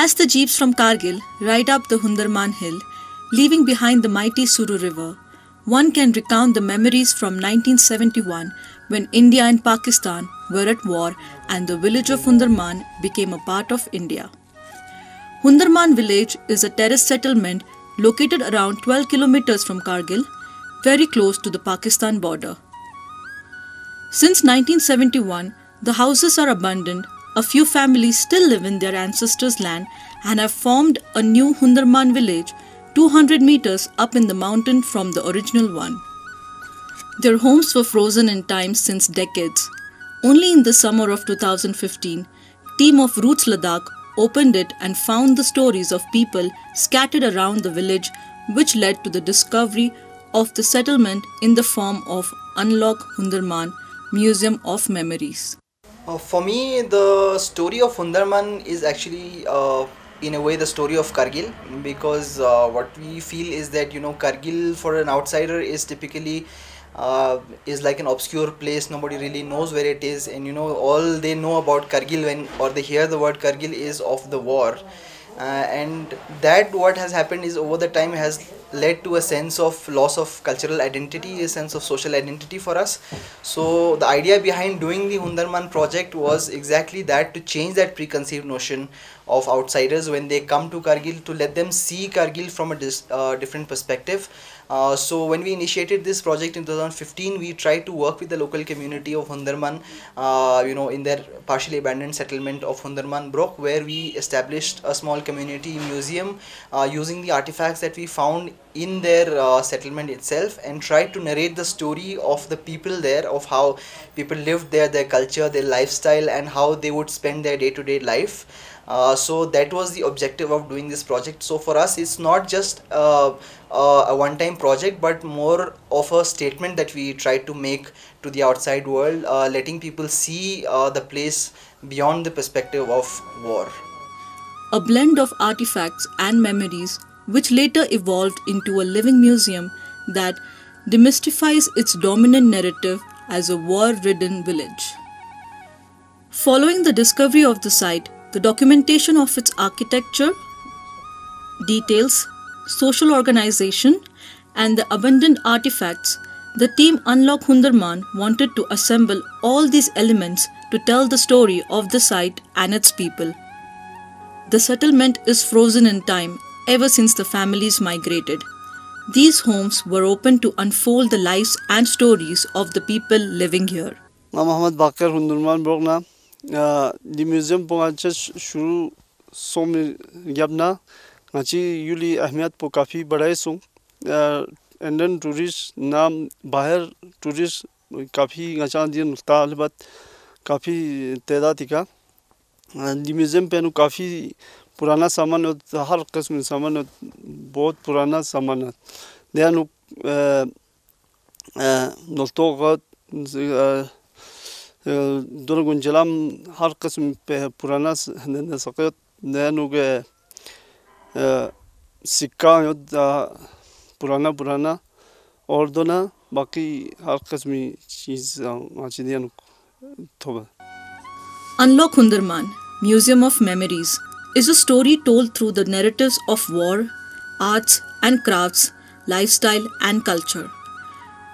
As the jeeps from Kargil ride up the Hundarman hill, leaving behind the mighty Suru river, one can recount the memories from 1971 when India and Pakistan were at war and the village of Hundarman became a part of India. Hundarman village is a terrace settlement located around 12 kilometers from Kargil, very close to the Pakistan border. Since 1971, the houses are abandoned. A few families still live in their ancestors' land and have formed a new Hundarman village 200 meters up in the mountain from the original one. Their homes were frozen in time since decades. Only in the summer of 2015, team of Roots Ladakh opened it and found the stories of people scattered around the village, which led to the discovery of the settlement in the form of Unlock Hundarman Museum of Memories. For me, the story of Hundarman is actually in a way the story of Kargil, because what we feel is that Kargil for an outsider is typically is like an obscure place. Nobody really knows where it is, and all they know about Kargil or they hear the word Kargil is of the war. And that what has happened is over the time has led to a sense of loss of cultural identity, a sense of social identity for us. So the idea behind doing the Hundarman project was exactly that, to change that preconceived notion of outsiders when they come to Kargil, to let them see Kargil from a different perspective. So when we initiated this project in 2015, we tried to work with the local community of Hundarman, in their partially abandoned settlement of Hundarman Brok, where we established a small community museum using the artifacts that we found in their settlement itself, and tried to narrate the story of the people there, of how people lived there, their culture, their lifestyle, and how they would spend their day-to-day life. So that was the objective of doing this project. So for us, it's not just a one-time project, but more of a statement that we try to make to the outside world, letting people see the place beyond the perspective of war. A blend of artifacts and memories which later evolved into a living museum that demystifies its dominant narrative as a war-ridden village. Following the discovery of the site, the documentation of its architecture, details, social organization, and the abundant artifacts, the team Unlock Hundarman wanted to assemble all these elements to tell the story of the site and its people. The settlement is frozen in time ever since the families migrated. These homes were open to unfold the lives and stories of the people living here. Mohammed Bakar Hundarman Brokna. The museum पहुँचे शुरू सो में जबना ngaci Yuli Ahmed po काफ़ी बड़ा सो and then tourist नाम बाहर tourist काफ़ी ngaca दिन तालबत काफ़ी तादाद का the museum पे नु काफ़ी पुराना सामान और हर किस्म सामान और बहुत पुराना सामान है देनु नोटों का दोनों गुंजलाम हर किस्म पे पुराना नस्क़त नैनो के सिक्का पुराना और दोना बाकी हर किस्म चीज़ आची दिया थोड़ा. Unlock Hundarman, Museum of Memories, is a story told through the narratives of war, arts and crafts, lifestyle and culture.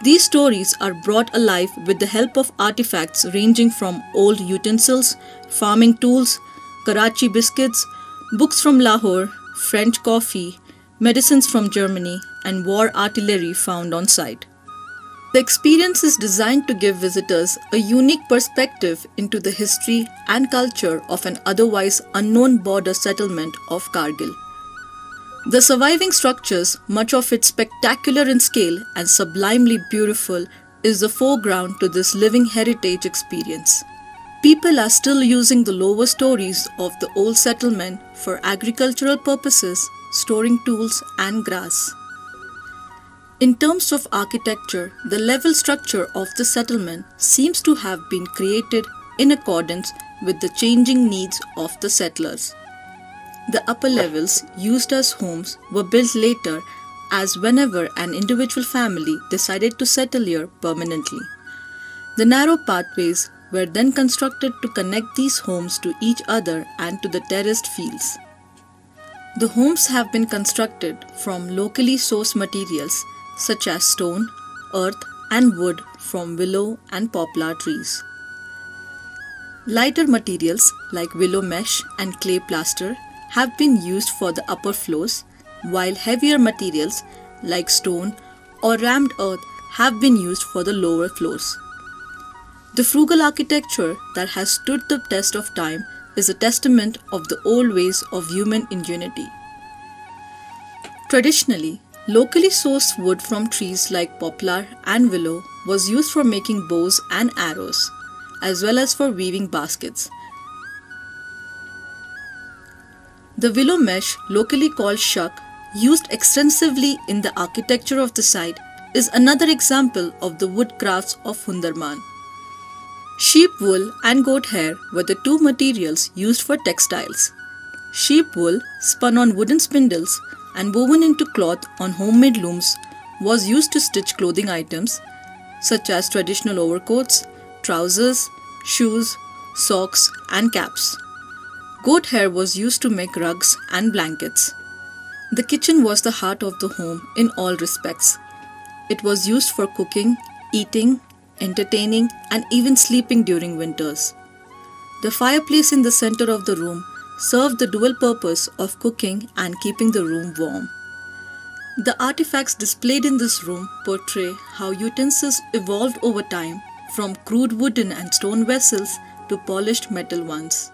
These stories are brought alive with the help of artifacts ranging from old utensils, farming tools, Karachi biscuits, books from Lahore, French coffee, medicines from Germany, and war artillery found on site. The experience is designed to give visitors a unique perspective into the history and culture of an otherwise unknown border settlement of Kargil. The surviving structures, much of it spectacular in scale and sublimely beautiful, is the foreground to this living heritage experience. People are still using the lower stories of the old settlement for agricultural purposes, storing tools and grass. In terms of architecture, the level structure of the settlement seems to have been created in accordance with the changing needs of the settlers. The upper levels, used as homes, were built later as whenever an individual family decided to settle here permanently. The narrow pathways were then constructed to connect these homes to each other and to the terraced fields. The homes have been constructed from locally sourced materials such as stone, earth, and wood from willow and poplar trees. Lighter materials like willow mesh and clay plaster have been used for the upper floors, while heavier materials like stone or rammed earth have been used for the lower floors. The frugal architecture that has stood the test of time is a testament of the old ways of human ingenuity. Traditionally, locally sourced wood from trees like poplar and willow was used for making bows and arrows, as well as for weaving baskets. The willow mesh, locally called shak, used extensively in the architecture of the site, is another example of the wood crafts of Hundarman. Sheep wool and goat hair were the two materials used for textiles. Sheep wool, spun on wooden spindles and woven into cloth on homemade looms, was used to stitch clothing items such as traditional overcoats, trousers, shoes, socks, and caps. Goat hair was used to make rugs and blankets. The kitchen was the heart of the home in all respects. It was used for cooking, eating, entertaining, and even sleeping during winters. The fireplace in the center of the room served the dual purpose of cooking and keeping the room warm. The artifacts displayed in this room portray how utensils evolved over time from crude wooden and stone vessels to polished metal ones.